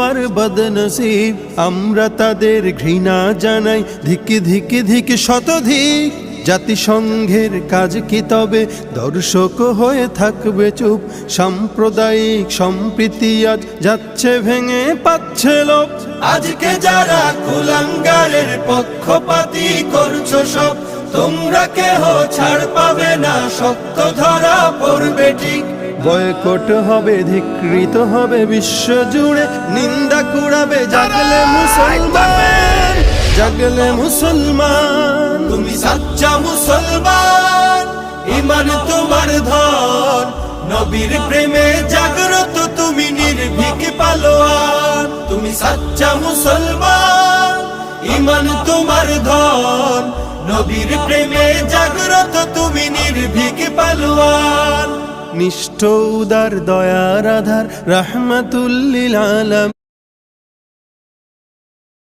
আর বদনসিব, আমরা তাদের ঘৃণা জানাই ধিকি ধিকি ধিকি শতধিক। জাতিসংঘের কাজ কি তবে দর্শক হয়ে থাকবে চুপ? সাম্প্রদায়িক সম্প্রীতি আজ যাচ্ছে ভেঙে, পাচ্ছে লোপ। আজকে যারা কুলাঙ্গারের পক্ষপাতী করছো সব, তোমরা কেহ ছাড় পাবে না, সত্য ধরা পড়বে ঠিক। বয়কট হবে, ধিকৃত হবে বিশ্ব জুড়ে, নিন্দা কুড়াবে জাগলে মুসলমান, জাগলে মুসলমান। তুমি সাচ্চা মুসলমান, ঈমান তোমার ধন, নবীর প্রেমে জাগ্রত তুমি নির্ভীক পালোয়ান। তুমি সাচ্চা মুসলমান, ঈমান তোমার ধন, নবীর প্রেমে জাগ্রত তুমি নির্ভীক পালোয়ান। নিষ্ঠ উদার দয়ার আধার, রাহমাতুল লিল আলামিন।